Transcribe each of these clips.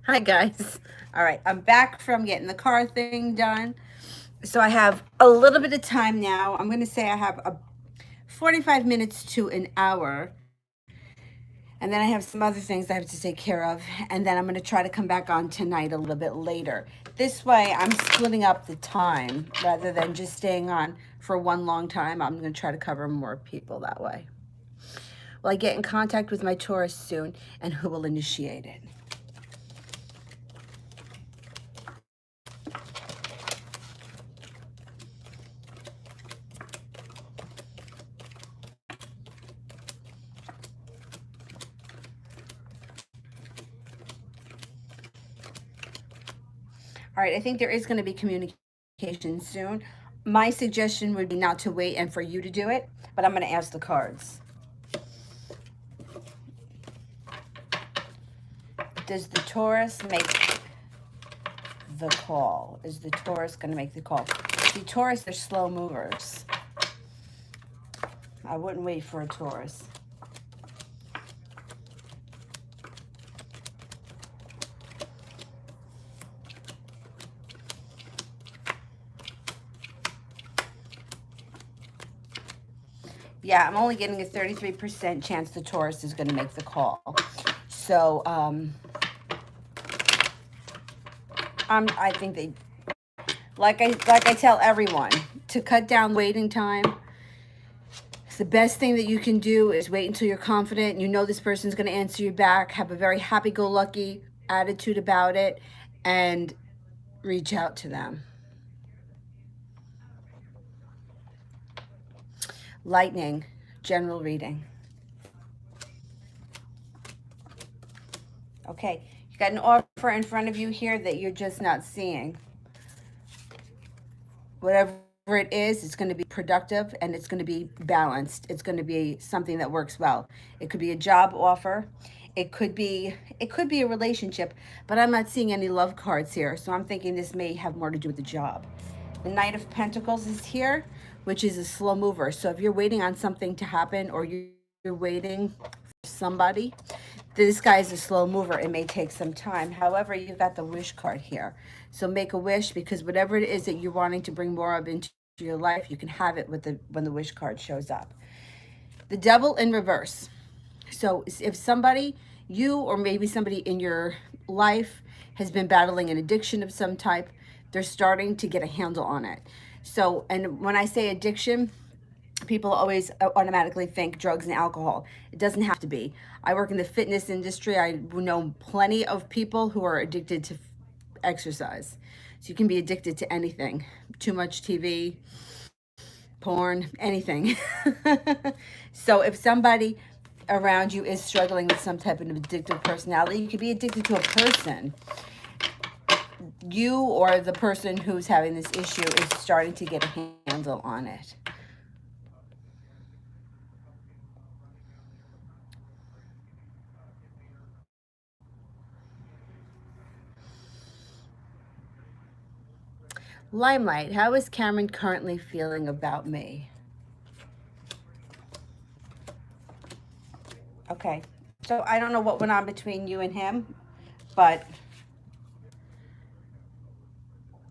Hi, guys. All right, I'm back from getting the car thing done. So I have a little bit of time now. I'm going to say I have 45 minutes to an hour. And then I have some other things I have to take care of. And then I'm going to try to come back on tonight a little bit later. This way, I'm splitting up the time rather than just staying on for one long time. I'm going to try to cover more people that way. Will I get in contact with my Taurus soon? And who will initiate it? All right, I think there is going to be communication soon. My suggestion would be not to wait and for you to do it, but I'm going to ask the cards. Does the Taurus make the call? Is the Taurus going to make the call? See, Taurus are slow movers. I wouldn't wait for a Taurus. Yeah, I'm only getting a 33% chance the Taurus is going to make the call. So, I think they, like I tell everyone, to cut down waiting time. The best thing that you can do is wait until you're confident. You know this person's going to answer you back. Have a very happy-go-lucky attitude about it, and reach out to them. Lightning, general reading. Okay, you got an offer in front of you here that you're just not seeing. Whatever it is, it's going to be productive and it's going to be balanced. It's going to be something that works well. It could be a job offer. It could be a relationship, but I'm not seeing any love cards here. So I'm thinking this may have more to do with the job. The Knight of Pentacles is here, which is a slow mover. So if you're waiting on something to happen or you're waiting for somebody, this guy is a slow mover. It may take some time. However, you've got the wish card here. So make a wish, because whatever it is that you're wanting to bring more of into your life, you can have it with when the wish card shows up. The Devil in reverse. So if somebody, you or maybe somebody in your life has been battling an addiction of some type, they're starting to get a handle on it. So, and when I say addiction, people always automatically think drugs and alcohol. It doesn't have to be. I work in the fitness industry. I know plenty of people who are addicted to exercise. So you can be addicted to anything. Too much TV, porn, anything. So if somebody around you is struggling with some type of addictive personality, you could be addicted to a person. You or the person who's having this issue is starting to get a handle on it. Limelight, how is Cameron currently feeling about me? Okay, so I don't know what went on between you and him, but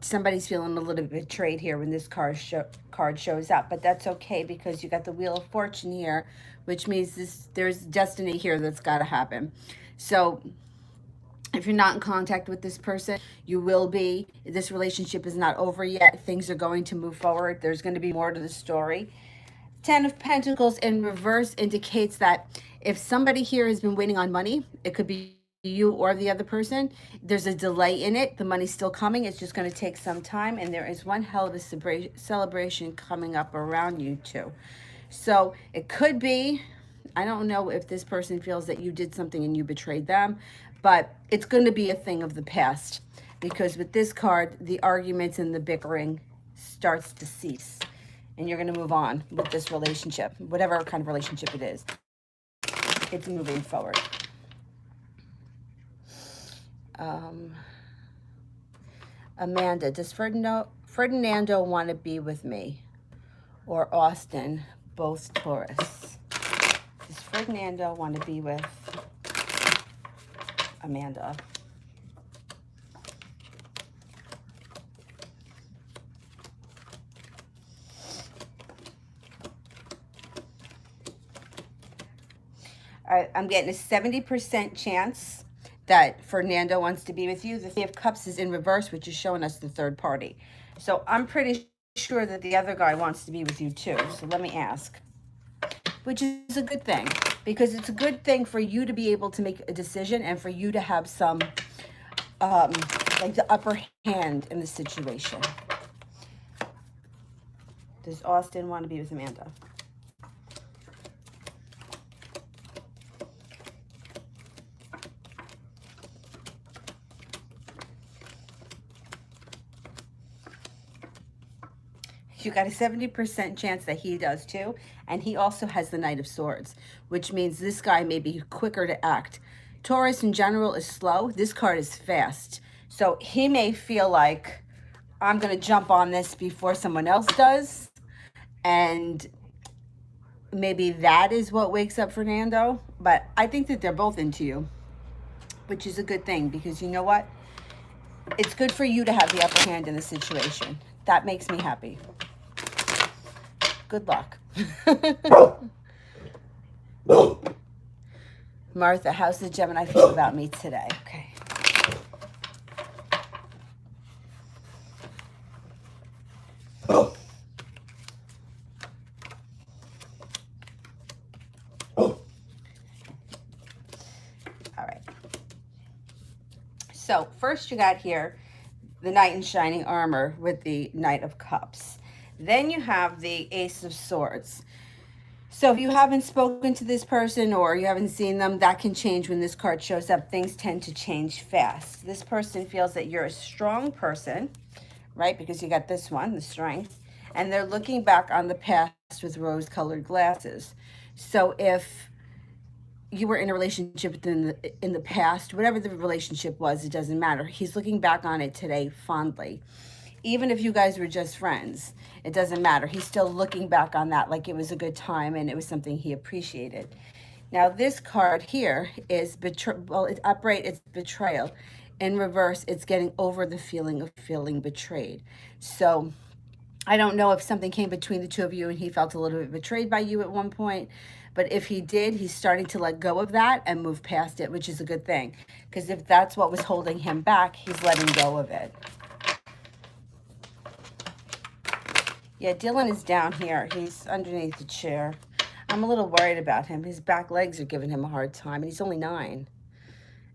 somebody's feeling a little bit betrayed here when this card shows up, but that's okay because you got the Wheel of Fortune here, which means there's destiny here that's got to happen. So if you're not in contact with this person, you will be. This relationship is not over yet. Things are going to move forward. There's going to be more to the story. Ten of Pentacles in reverse indicates that if somebody here has been waiting on money, it could be you or the other person. There's a delay in it. The money's still coming. It's just going to take some time. And there is one hell of a celebration coming up around you two. So it could be, I don't know if this person feels that you did something and you betrayed them, but it's going to be a thing of the past, because with this card, the arguments and the bickering starts to cease, and you're going to move on with this relationship, whatever kind of relationship it is. It's moving forward. Um, Amanda, does Ferdinando want to be with me? Or Austin, both Taurus? Does Ferdinando want to be with Amanda. All right, I'm getting a 70% chance that Fernando wants to be with you. The Three of Cups is in reverse, which is showing us the third party. So I'm pretty sure that the other guy wants to be with you too. So let me ask. Which is a good thing, because it's a good thing for you to be able to make a decision and for you to have some, like the upper hand in the situation. Does Austin want to be with Amanda? You got a 70% chance that he does too. And he also has the Knight of Swords, which means this guy may be quicker to act. Taurus in general is slow. This card is fast. So he may feel like, I'm going to jump on this before someone else does. And maybe that is what wakes up Fernando. But I think that they're both into you, which is a good thing, because you know what? It's good for you to have the upper hand in the situation. That makes me happy. Good luck. Martha, how's the Gemini feel about me today? Okay. All right. So first you got here the Knight in Shining Armor with the Knight of Cups. Then you have the Ace of Swords. So if you haven't spoken to this person or you haven't seen them, that can change when this card shows up. Things tend to change fast. This person feels that you're a strong person, right? Because you got this one, the Strength. And they're looking back on the past with rose-colored glasses. So if you were in a relationship in the past, whatever the relationship was, it doesn't matter. He's looking back on it today fondly. Even if you guys were just friends, it doesn't matter. He's still looking back on that like it was a good time and it was something he appreciated. Now this card here is well, it's upright, it's betrayal. In reverse, it's getting over the feeling of feeling betrayed. So I don't know if something came between the two of you and he felt a little bit betrayed by you at one point. But if he did, he's starting to let go of that and move past it, which is a good thing. Because if that's what was holding him back, he's letting go of it. Yeah, Dylan is down here. He's underneath the chair. I'm a little worried about him. His back legs are giving him a hard time, and he's only 9.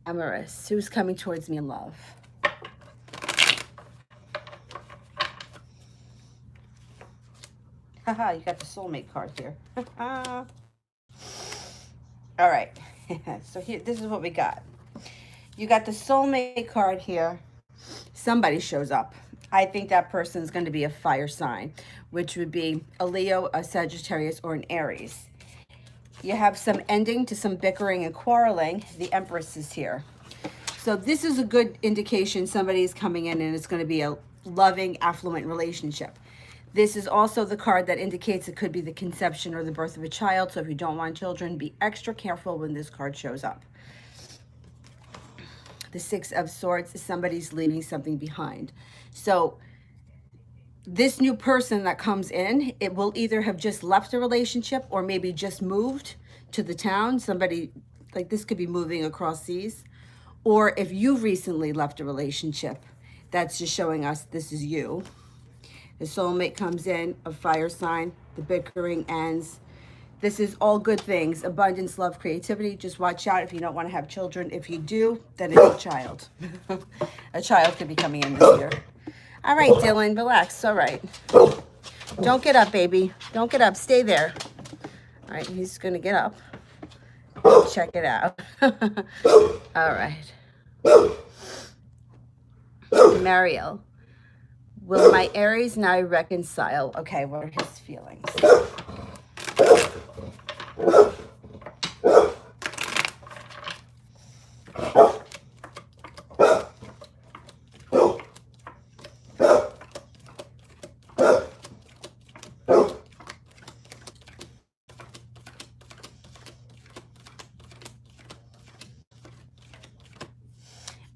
Amaris, who's coming towards me in love? Haha, you got the soulmate card here. All right. So here, this is what we got. You got the soulmate card here. Somebody shows up. I think that person's going to be a fire sign, which would be a Leo, a Sagittarius, or an Aries. You have some ending to some bickering and quarreling. The Empress is here. So this is a good indication somebody is coming in and it's going to be a loving, affluent relationship. This is also the card that indicates it could be the conception or the birth of a child. So if you don't want children, be extra careful when this card shows up. The Six of Swords is somebody's leaving something behind. So this new person that comes in, it will either have just left a relationship or maybe just moved to the town. Somebody like this could be moving across seas. Or if you've recently left a relationship, that's just showing us this is you. The soulmate comes in, a fire sign, the bickering ends. This is all good things. Abundance, love, creativity. Just watch out if you don't want to have children. If you do, then it's a child. A child could be coming in this year. All right, Dylan, relax. All right. Don't get up, baby. Don't get up. Stay there. All right, he's going to get up. Check it out. All right. Mariel. Will my Aries now reconcile? Okay, what are his feelings?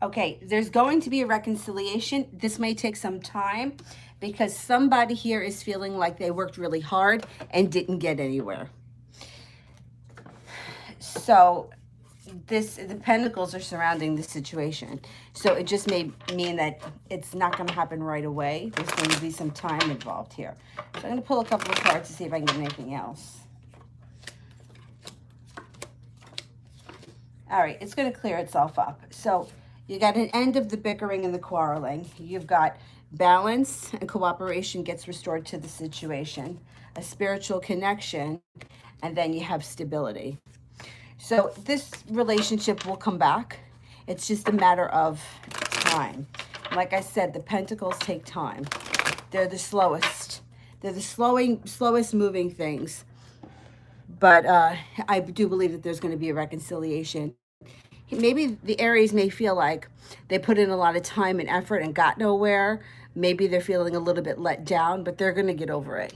Okay, there's going to be a reconciliation. This may take some time because somebody here is feeling like they worked really hard and didn't get anywhere. So the pentacles are surrounding the situation. So it just may mean that it's not going to happen right away. There's going to be some time involved here. So I'm going to pull a couple of cards to see if I can get anything else. All right, it's going to clear itself up. So you got an end of the bickering and the quarreling. You've got balance and cooperation gets restored to the situation, a spiritual connection, and then you have stability. So this relationship will come back. It's just a matter of time. Like I said, the pentacles take time. They're the slowest. They're the slowest moving things. But I do believe that there's going to be a reconciliation. Maybe the Aries may feel like they put in a lot of time and effort and got nowhere. Maybe they're feeling a little bit let down, but they're going to get over it.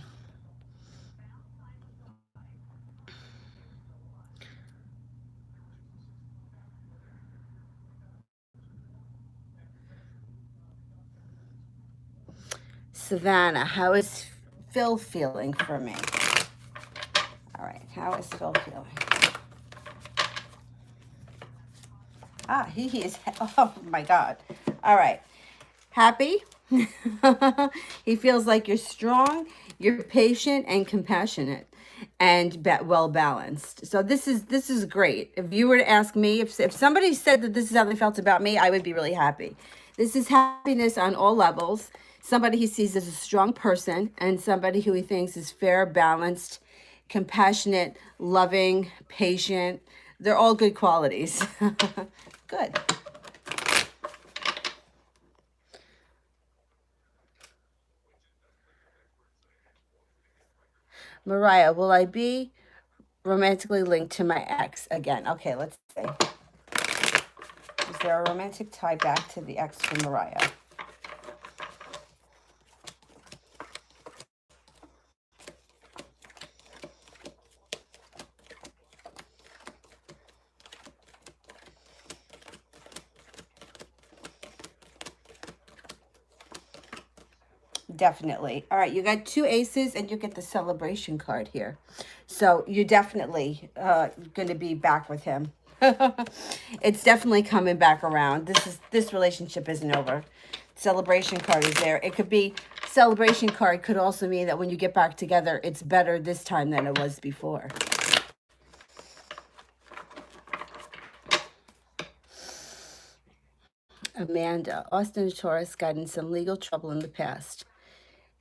Savannah, how is Phil feeling for me? All right, how is Phil feeling? He is, oh my God. All right, happy. He feels like you're strong, you're patient and compassionate and well balanced. So this is great. If you were to ask me, if somebody said that this is how they felt about me, I would be really happy. This is happiness on all levels. Somebody he sees as a strong person and somebody who he thinks is fair, balanced, compassionate, loving, patient. They're all good qualities. Good. Mariah, will I be romantically linked to my ex again? Okay, let's see. Is there a romantic tie back to the ex for Mariah? Definitely. All right, you got 2 aces and you get the celebration card here. So you're definitely going to be back with him. It's definitely coming back around. This relationship isn't over. Celebration card is there. It could be celebration card could also mean that when you get back together, it's better this time than it was before. Amanda, Austin Taurus got in some legal trouble in the past.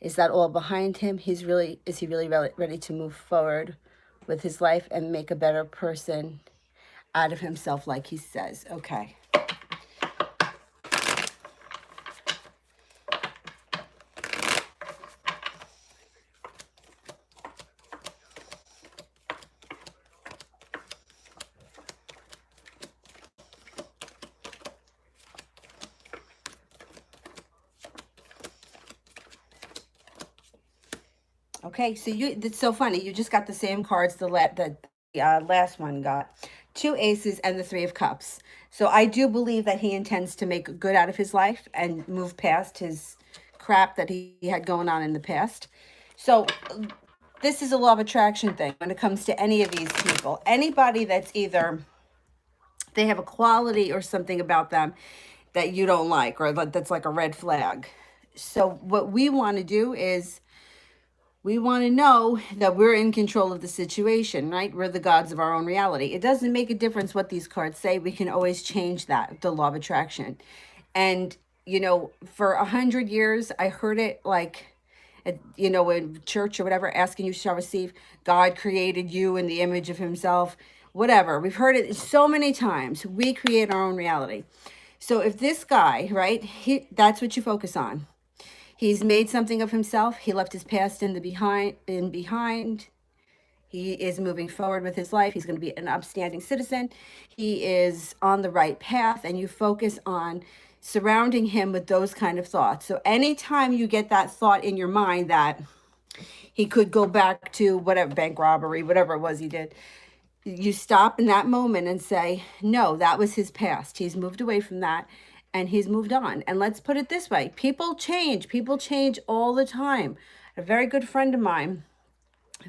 Is that all behind him? Is he really ready to move forward with his life and make a better person out of himself, like he says? Okay. Okay, so it's so funny. You just got the same cards the last one got. 2 aces and the 3 of cups. So I do believe that he intends to make good out of his life and move past his crap that he had going on in the past. So this is a law of attraction thing when it comes to any of these people. Anybody that's either they have a quality or something about them that you don't like or that's like a red flag. So what we want to do is we want to know that we're in control of the situation, right? We're the gods of our own reality. It doesn't make a difference what these cards say. We can always change that, the law of attraction. And, for 100 years, I heard it like, in church or whatever, asking you shall receive. God created you in the image of himself, whatever. We've heard it so many times. We create our own reality. So if this guy, right, that's what you focus on. He's made something of himself. He left his past in behind. He is moving forward with his life. He's going to be an upstanding citizen. He is on the right path, and you focus on surrounding him with those kind of thoughts. So anytime you get that thought in your mind that he could go back to whatever, bank robbery, whatever it was he did, you stop in that moment and say, no, that was his past. He's moved away from that. and he's moved on. And let's put it this way, people change all the time. A very good friend of mine,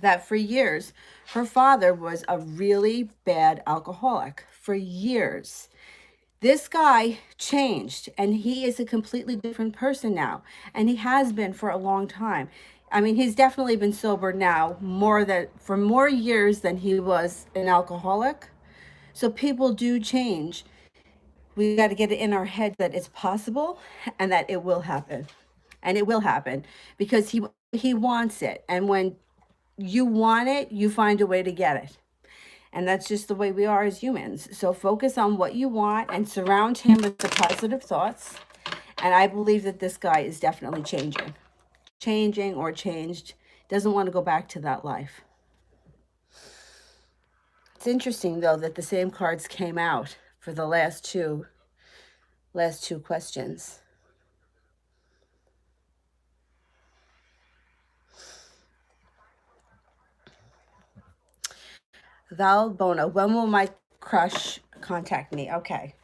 that for years, her father was a really bad alcoholic for years. This guy changed, and he is a completely different person now, and he has been for a long time. I mean, he's definitely been sober now for more years than he was an alcoholic. So people do change. We got to get it in our head that it's possible and that it will happen. And it will happen because he wants it. And when you want it, you find a way to get it. And that's just the way we are as humans. So focus on what you want and surround him with the positive thoughts. And I believe that this guy is definitely changing or changed, doesn't want to go back to that life. It's interesting though that the same cards came out for the last two questions. Val Bona, when will my crush contact me? Okay.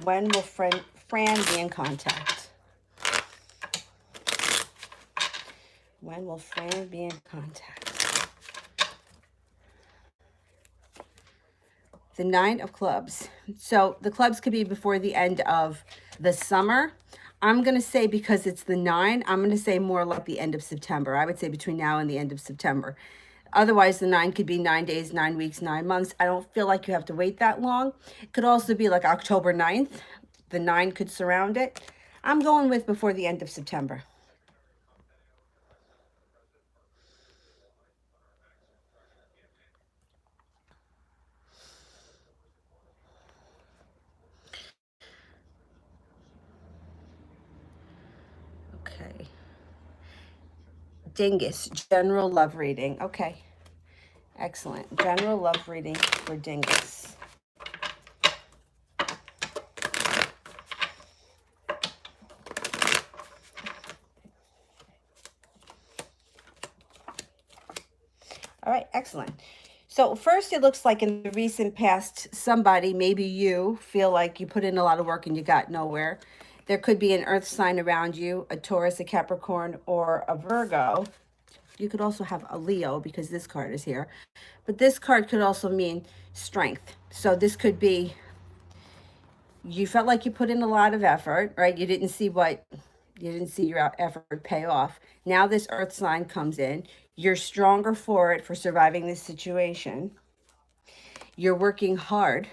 When will Fran be in contact? When will Fran be in contact? The 9 of clubs. So the clubs could be before the end of the summer. I'm going to say, because it's the 9, I'm going to say more like the end of September. I would say between now and the end of September. Otherwise, the 9 could be 9 days, 9 weeks, 9 months. I don't feel like you have to wait that long. It could also be like October 9th. The 9 could surround it. I'm going with before the end of September. Okay. Dingus, general love reading. Okay. Excellent. General love reading for Dingus. All right, excellent. So first, it looks like in the recent past, somebody, maybe you, feel like you put in a lot of work and you got nowhere. There could be an earth sign around you, a Taurus, a Capricorn, or a Virgo. You could also have a Leo because this card is here. But this card could also mean strength. So this could be, you felt like you put in a lot of effort, right? You didn't see your effort pay off. Now this earth sign comes in. You're stronger for it, for surviving this situation. You're working hard,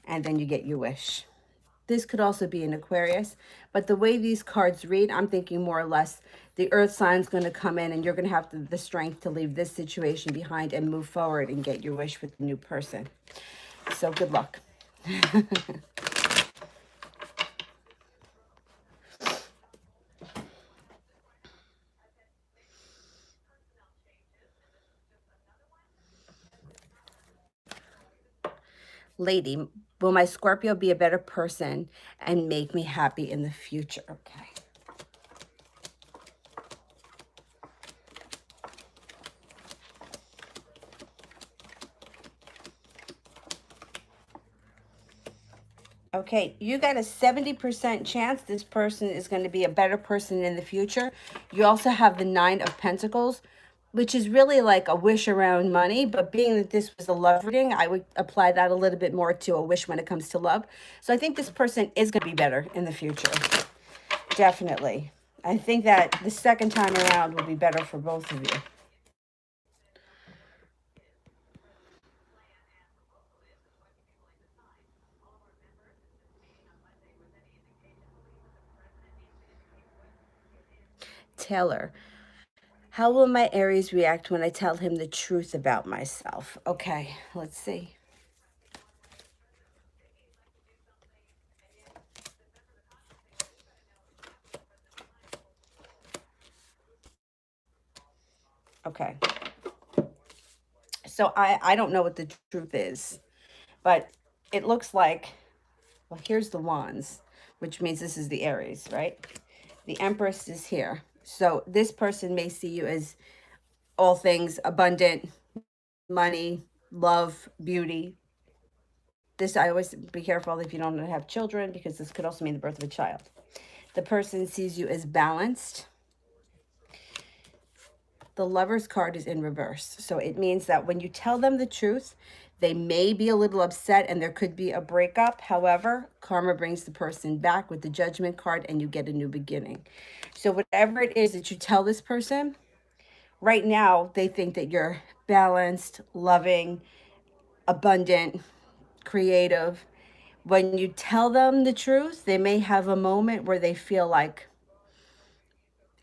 and then you get your wish. This could also be an Aquarius, but the way these cards read, I'm thinking more or less the earth sign's going to come in and you're going to have the strength to leave this situation behind and move forward and get your wish with the new person. So good luck. Lady, will my Scorpio be a better person and make me happy in the future? Okay. Okay, you got a 70% chance this person is going to be a better person in the future. You also have the 9 of Pentacles, which is really like a wish around money. But being that this was a love reading, I would apply that a little bit more to a wish when it comes to love. So I think this person is going to be better in the future. Definitely. I think that the second time around will be better for both of you. Taylor, how will my Aries react when I tell him the truth about myself? Okay, let's see. Okay. So I don't know what the truth is, but it looks like, well, here's the wands, which means this is the Aries, right? The Empress is here. So this person may see you as all things abundant, money, love, beauty. this, I always be careful if you don't have children, because this could also mean the birth of a child. The person sees you as balanced. The Lover's card is in reverse. So it means that when you tell them the truth, they may be a little upset and there could be a breakup. However, karma brings the person back with the Judgment card and you get a new beginning. So whatever it is that you tell this person, right now they think that you're balanced, loving, abundant, creative. When you tell them the truth, they may have a moment where they feel like,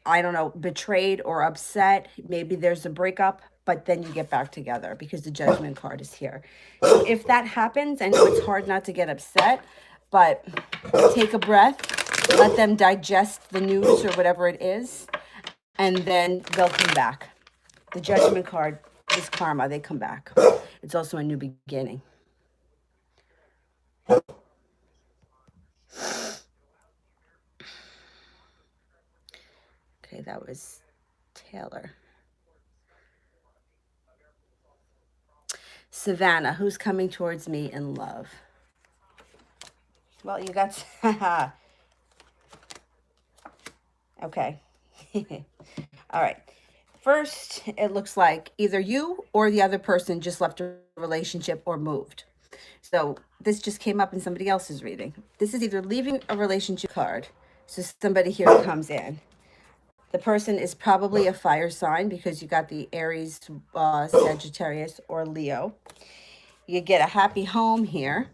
I don't know, betrayed or upset. Maybe there's a breakup, but then you get back together because the Judgment card is here. So if that happens, I know it's hard not to get upset, but take a breath, let them digest the news or whatever it is, and then they'll come back. The Judgment card is karma. They come back. It's also a new beginning. Okay, that was Taylor. Savannah, who's coming towards me in love? Well, you got... Okay. All right. First, it looks like either you or the other person just left a relationship or moved. So this just came up in somebody else's reading. This is either leaving a relationship card. So somebody here comes in. The person is probably a fire sign because you got the Aries, Sagittarius, or Leo. You get a happy home here,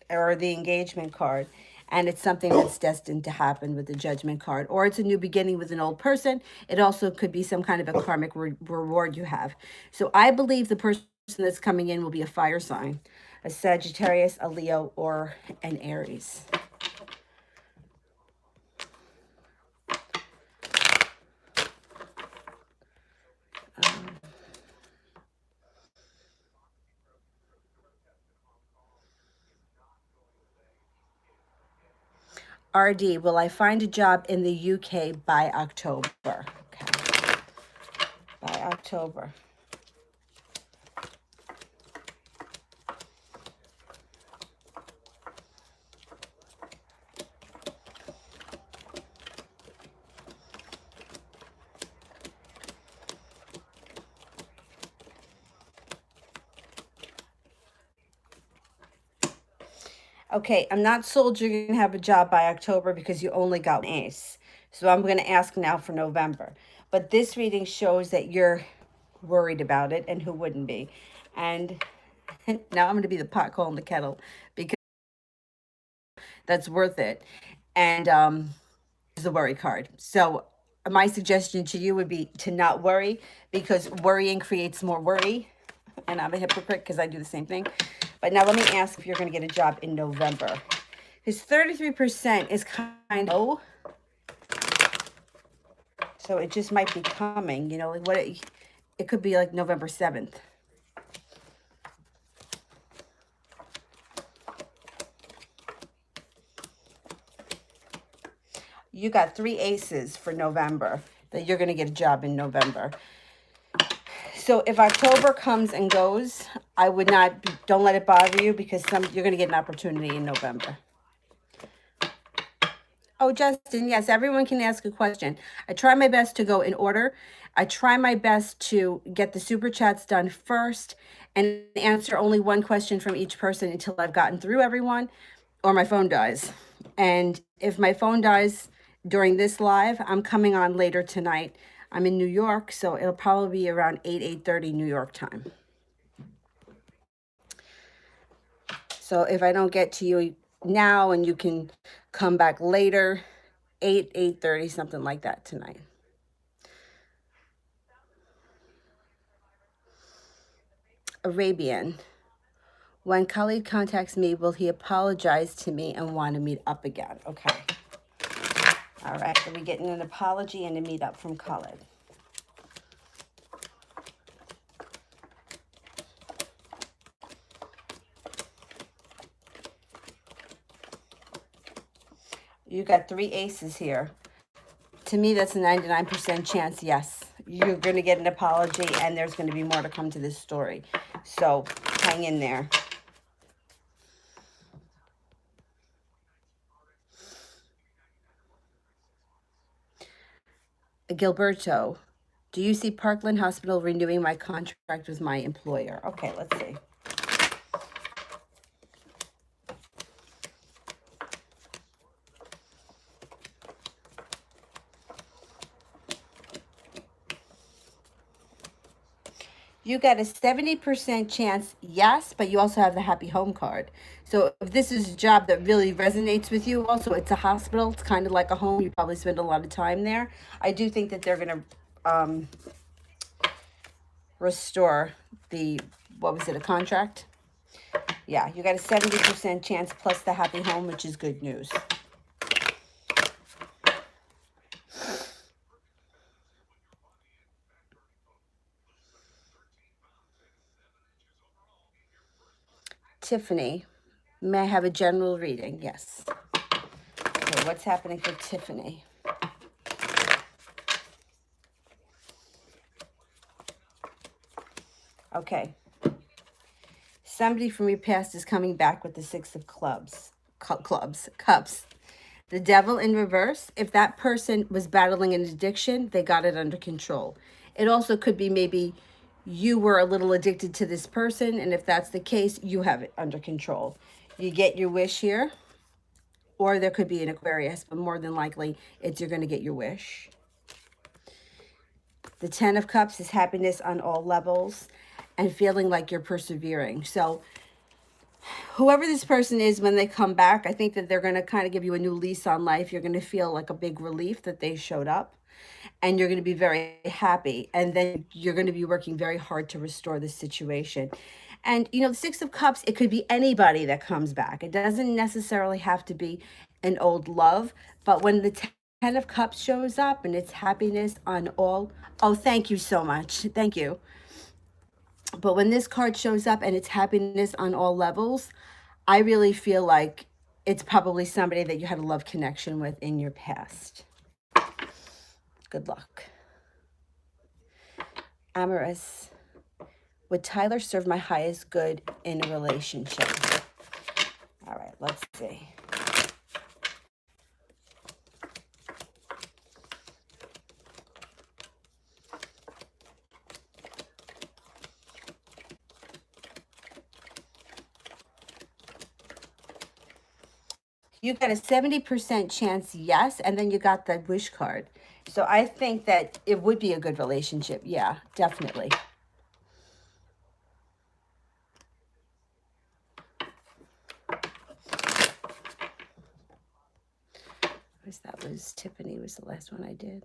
or the engagement card, and it's something that's destined to happen with the Judgment card, or it's a new beginning with an old person. It also could be some kind of a karmic reward you have. So I believe the person that's coming in will be a fire sign, a Sagittarius, a Leo, or an Aries. RD, will I find a job in the UK by October? Okay. By October. Okay, I'm not sold you're going to have a job by October because you only got an ace. So I'm going to ask now for November. But this reading shows that you're worried about it, and who wouldn't be? And now I'm going to be the pot calling the kettle because that's worth it. And is the worry card. So my suggestion to you would be to not worry, because worrying creates more worry. And I'm a hypocrite because I do the same thing. But now let me ask if you're going to get a job in November. Because 33% is kind of low. So it just might be coming, you know, like what it could be like November 7th. You got 3 aces for November, that you're going to get a job in November. So if October comes and goes, I would not, don't let it bother you, because you're going to get an opportunity in November. Oh, Justin, yes, everyone can ask a question. I try my best to go in order. I try my best to get the super chats done first and answer only one question from each person until I've gotten through everyone, or my phone dies. And if my phone dies during this live, I'm coming on later tonight. I'm in New York, so it'll probably be around 8:30 New York time. So if I don't get to you now and you can come back later, 8:30, something like that tonight. Arabian. When Khalid contacts me, will he apologize to me and want to meet up again? Okay. All right, so we're getting an apology and a meet up from Khalid. You got 3 aces here. To me, that's a 99% chance, yes. You're going to get an apology, and there's going to be more to come to this story. So hang in there. Gilberto, do you see Parkland Hospital renewing my contract with my employer? Okay, let's see. You got a 70% chance, yes, but you also have the happy home card. So if this is a job that really resonates with you, also it's a hospital, it's kind of like a home. You probably spend a lot of time there. I do think that they're going to restore the, what was it, a contract? Yeah, you got a 70% chance plus the happy home, which is good news. Tiffany, may I have a general reading? Yes. Okay, what's happening for Tiffany? Okay. Somebody from your past is coming back with the Six of Cups. The Devil in reverse. If that person was battling an addiction, they got it under control. It also could be maybe you were a little addicted to this person, and if that's the case, you have it under control. You get your wish here, or there could be an Aquarius, but more than likely, it's you're going to get your wish. The Ten of Cups is happiness on all levels and feeling like you're persevering. So whoever this person is, when they come back, I think that they're going to kind of give you a new lease on life. You're going to feel like a big relief that they showed up, and you're going to be very happy. And then you're going to be working very hard to restore the situation. And, you know, the Six of Cups, it could be anybody that comes back. It doesn't necessarily have to be an old love. But when the Ten of Cups shows up and it's happiness on all, oh, thank you so much. Thank you. But when this card shows up and it's happiness on all levels, I really feel like it's probably somebody that you had a love connection with in your past. Good luck. Amorous. Would Tyler serve my highest good in a relationship? All right, let's see. You got a 70% chance, yes, and then you got the wish card. So I think that it would be a good relationship. Yeah, definitely. That was Tiffany was the last one I did.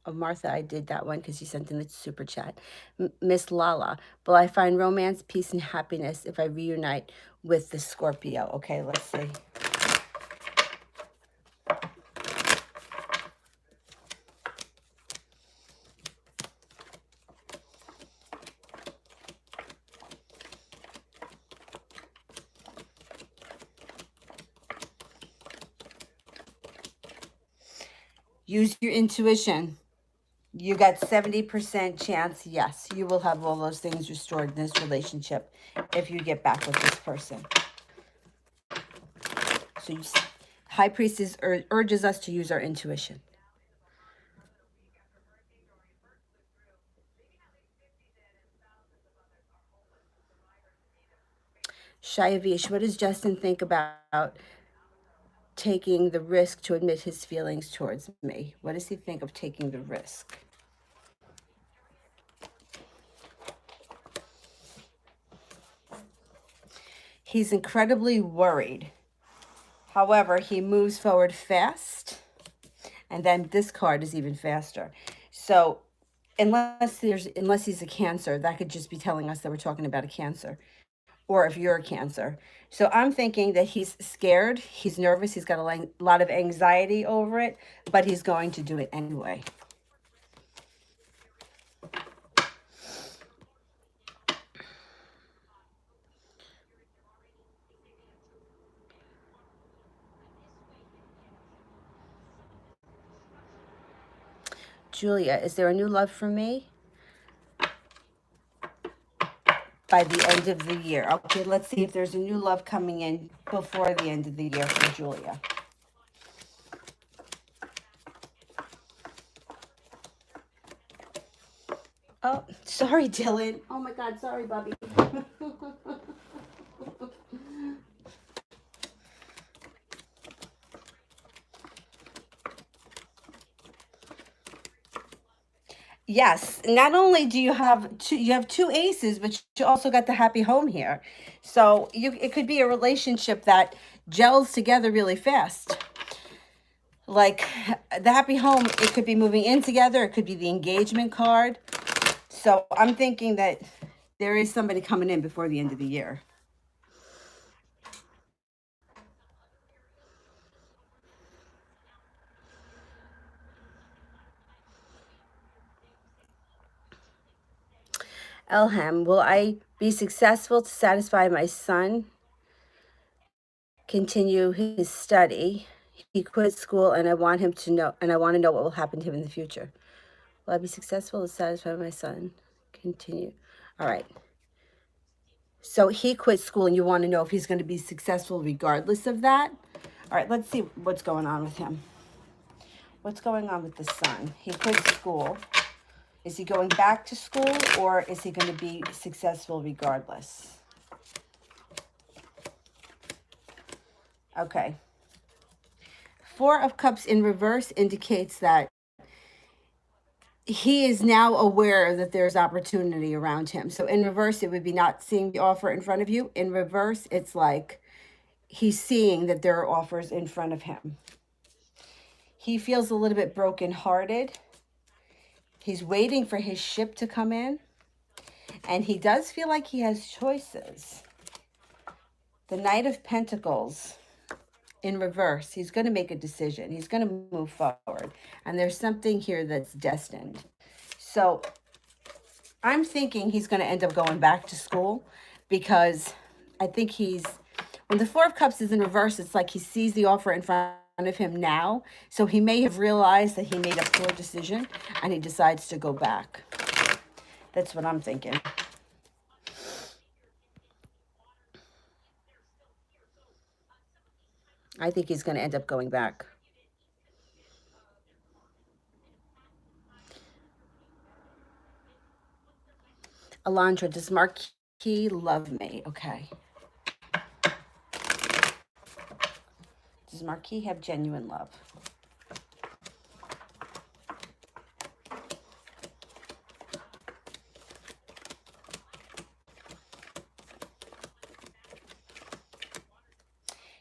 Of Martha, I did that one because you sent in the super chat. Miss Lala, will I find romance, peace, and happiness if I reunite with the Scorpio? Okay, let's see. Use your intuition. You got 70% chance, yes, you will have all those things restored in this relationship if you get back with this person. So High Priestess urges us to use our intuition. Shayavish, what does Justin think about taking the risk to admit his feelings towards me? What does he think of taking the risk? He's incredibly worried. However, he moves forward fast. And then this card is even faster. So unless he's a Cancer, that could just be telling us that we're talking about a Cancer. Or if you're a Cancer. So I'm thinking that he's scared, he's nervous, he's got a lot of anxiety over it, but he's going to do it anyway. Julia, is there a new love for me by the end of the year? Okay, let's see if there's a new love coming in before the end of the year for Julia. Oh, sorry, Dylan. Oh my God, sorry, Bubby. Yes, not only do you have two aces, but you also got the happy home here. So it could be a relationship that gels together really fast. Like the happy home, it could be moving in together, it could be the engagement card. So I'm thinking that there is somebody coming in before the end of the year. Elham, will I be successful to satisfy my son, continue his study? He quit school and I want him to know, and I want to know what will happen to him in the future. Will I be successful to satisfy my son? Continue. All right. So he quit school and you want to know if he's going to be successful regardless of that. All right, let's see what's going on with him. What's going on with the son? He quit school. Is he going back to school or is he going to be successful regardless? Okay. Four of Cups in reverse indicates that he is now aware that there's opportunity around him. So in reverse, it would be not seeing the offer in front of you. In reverse, it's like he's seeing that there are offers in front of him. He feels a little bit brokenhearted. He's waiting for his ship to come in. And he does feel like he has choices. The Knight of Pentacles in reverse. He's going to make a decision. He's going to move forward. And there's something here that's destined. So I'm thinking he's going to end up going back to school because I think when the Four of Cups is in reverse, it's like he sees the offer in front of him now. So he may have realized that he made a poor decision and he decides to go back. That's what I'm thinking. I think he's going to end up going back. Alondra, does Marquis love me? Okay. Does Marquis have genuine love?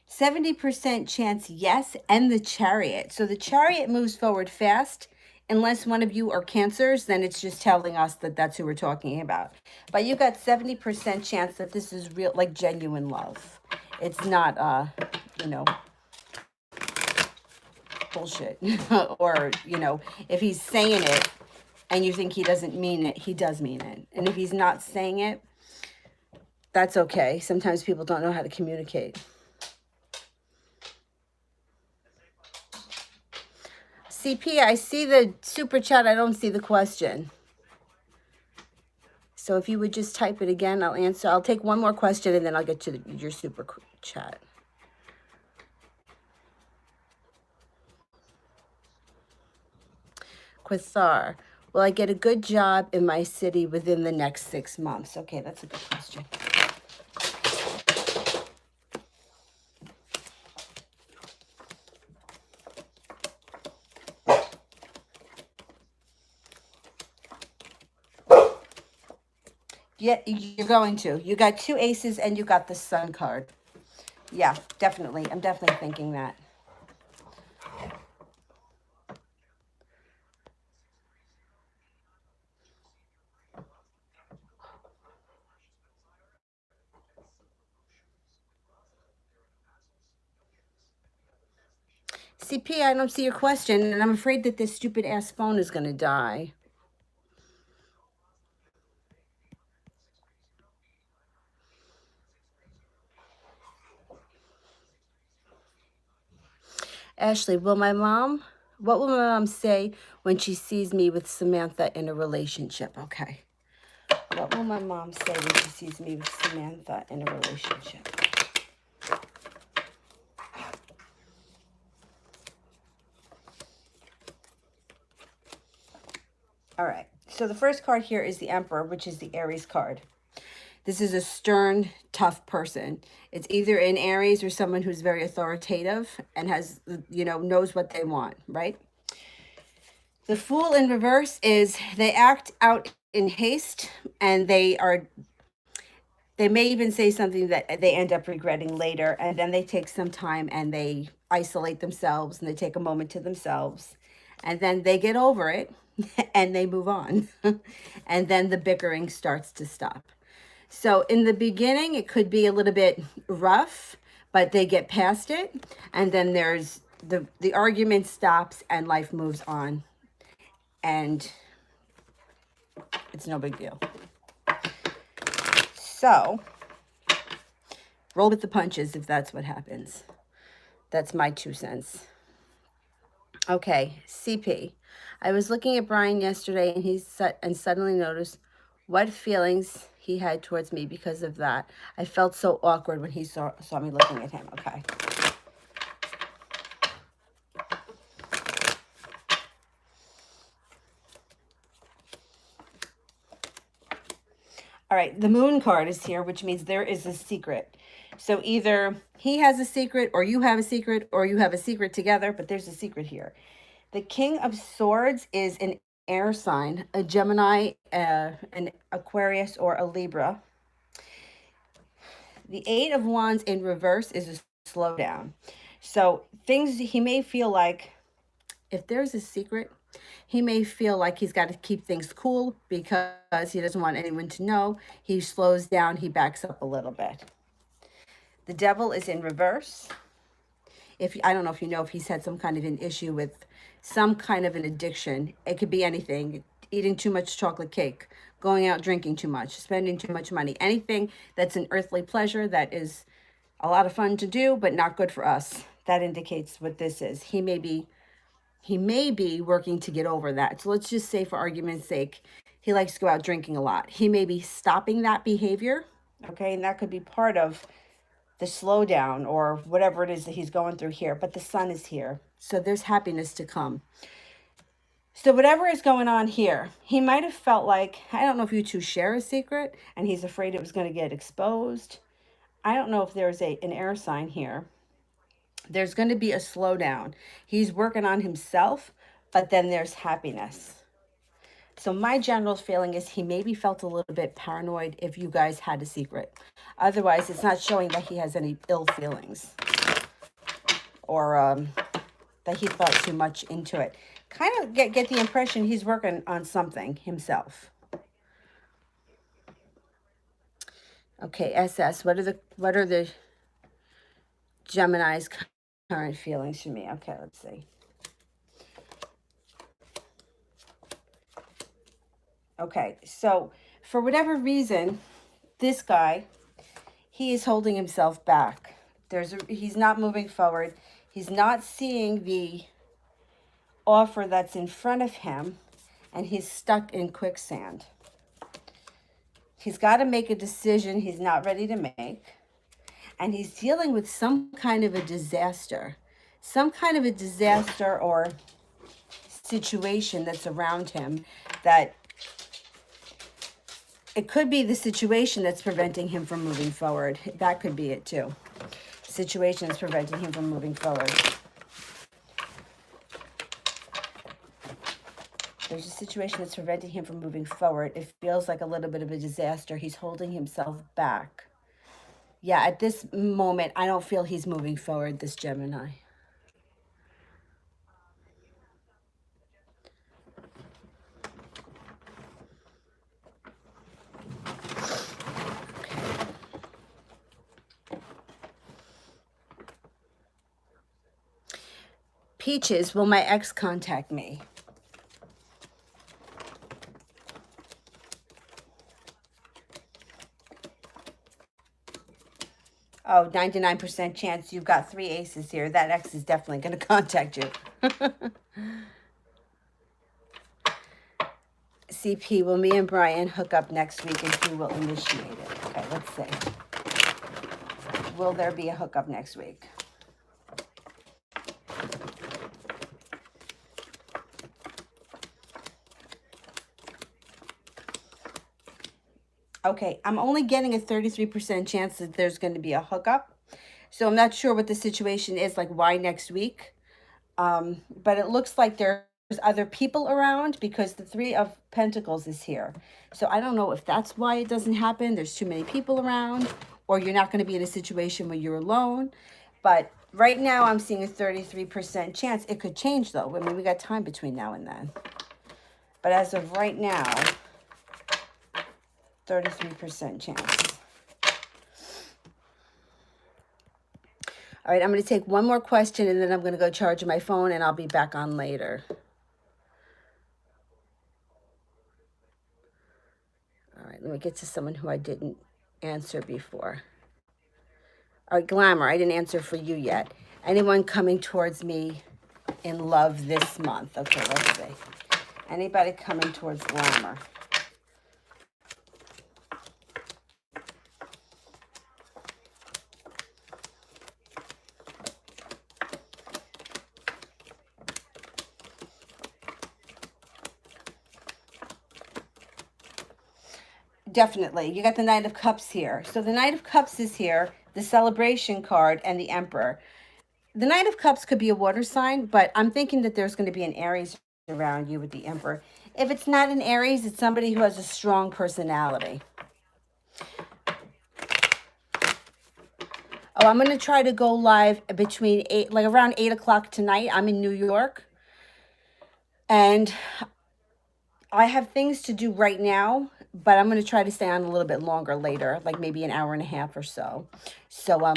%70 chance yes, and the Chariot. So the Chariot moves forward fast. Unless one of you are Cancers, then it's just telling us that that's who we're talking about. But you got 70% chance that this is real, like genuine love. It's not, bullshit. Or, if he's saying it and you think he doesn't mean it, he does mean it. And if he's not saying it, that's okay. Sometimes people don't know how to communicate. CP, I see the super chat. I don't see the question. So if you would just type it again, I'll answer. I'll take one more question and then I'll get to your super chat. Quasar, will I get a good job in my city within the next 6 months? Okay, that's a good question. Yeah, you're going to. You got 2 aces and you got the Sun card. Yeah, definitely. I'm definitely thinking that. CP, I don't see your question, and I'm afraid that this stupid ass phone is going to die. Ashley, will my mom What will my mom say when she sees me with Samantha in a relationship? Okay. What will my mom say when she sees me with Samantha in a relationship? All right. So the first card here is the Emperor, which is the Aries card. This is a stern, tough person. It's either an Aries or someone who's very authoritative and has, knows what they want, right? The Fool in reverse is they act out in haste, and they may even say something that they end up regretting later, and then they take some time and they isolate themselves and they take a moment to themselves, and then they get over it and they move on. And then the bickering starts to stop. So in the beginning, it could be a little bit rough, but they get past it. And then there's the argument stops and life moves on. And it's no big deal. So roll with the punches if that's what happens. That's my 2 cents. Okay, CP. I was looking at Brian yesterday and suddenly noticed what feelings he had towards me because of that. I felt so awkward when he saw me looking at him. Okay. All right, the Moon card is here, which means there is a secret. So either he has a secret, or you have a secret, or you have a secret together, but there's a secret here. The King of Swords is an air sign, a Gemini, an Aquarius, or a Libra. The Eight of Wands in reverse is a slowdown. So things he may feel like, if there's a secret, he may feel like he's got to keep things cool because he doesn't want anyone to know. He slows down, he backs up a little bit. The Devil is in reverse. I don't know if you know if he's had some kind of an issue with some kind of an addiction. It could be anything. Eating too much chocolate cake, going out drinking too much, spending too much money. Anything that's an earthly pleasure that is a lot of fun to do, but not good for us. That indicates what this is. He may be working to get over that. So let's just say, for argument's sake, he likes to go out drinking a lot. He may be stopping that behavior, okay? And that could be part of the slowdown or whatever it is that he's going through here. But the Sun is here, so there's happiness to come. So whatever is going on here, he might have felt like, I don't know if you two share a secret and he's afraid it was going to get exposed. I don't know if there's an air sign here. There's going to be a slowdown. He's working on himself, but then there's happiness. So my general feeling is he maybe felt a little bit paranoid if you guys had a secret. Otherwise, it's not showing that he has any ill feelings or that he thought too much into it. Kind of get the impression he's working on something himself. Okay, SS. What are the Gemini's current feelings for me? Okay, let's see. Okay, so for whatever reason, this guy, he is holding himself back. He's not moving forward. He's not seeing the offer that's in front of him, and he's stuck in quicksand. He's got to make a decision he's not ready to make, and he's dealing with some kind of a disaster. Some kind of a disaster or situation that's around him that it could be the situation that's preventing him from moving forward. That could be it too. Situation is preventing him from moving forward. There's a situation that's preventing him from moving forward. It feels like a little bit of a disaster. He's holding himself back. Yeah, at this moment, I don't feel he's moving forward, this Gemini. Peaches, will my ex contact me? Oh, 99% chance you've got three aces here. That ex is definitely going to contact you. CP, will me and Brian hook up next week and who will initiate it? Okay, let's see. Will there be a hookup next week? Okay, I'm only getting a 33% chance that there's going to be a hookup. So I'm not sure what the situation is, like why next week. But it looks like there's other people around because the Three of Pentacles is here. So I don't know if that's why it doesn't happen. There's too many people around, or you're not going to be in a situation where you're alone. But right now I'm seeing a 33% chance. It could change though. I mean, we got time between now and then. But as of right now, 33% chance. All right, I'm going to take one more question and then I'm going to go charge my phone and I'll be back on later. All right, let me get to someone who I didn't answer before. All right, Glamour, I didn't answer for you yet. Anyone coming towards me in love this month? Okay, let's see. Anybody coming towards Glamour? Definitely. You got the Knight of Cups here. So the Knight of Cups is here, the Celebration card, and the Emperor. The Knight of Cups could be a water sign, but I'm thinking that there's going to be an Aries around you with the Emperor. If it's not an Aries, it's somebody who has a strong personality. Oh, I'm going to try to go live between around 8 o'clock tonight. I'm in New York. And I have things to do right now, but I'm going to try to stay on a little bit longer later, like maybe an hour and a half or so. So,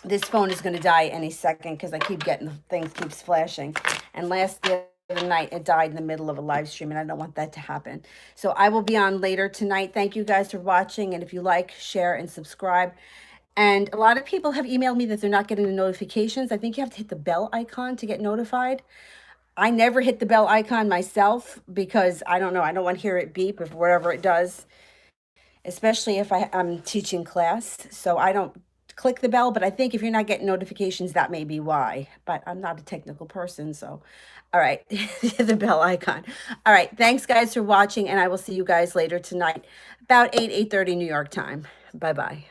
this phone is going to die any second because I keep getting things keeps flashing. And the other night, it died in the middle of a live stream, and I don't want that to happen. So I will be on later tonight. Thank you guys for watching. And if you like, share, and subscribe. And a lot of people have emailed me that they're not getting the notifications. I think you have to hit the bell icon to get notified. I never hit the bell icon myself because I don't know. I don't want to hear it beep if whatever it does, especially if I'm teaching class. So I don't click the bell, but I think if you're not getting notifications, that may be why. But I'm not a technical person, so all right, the bell icon. All right, thanks guys for watching, and I will see you guys later tonight, about 8:30 New York time. Bye-bye.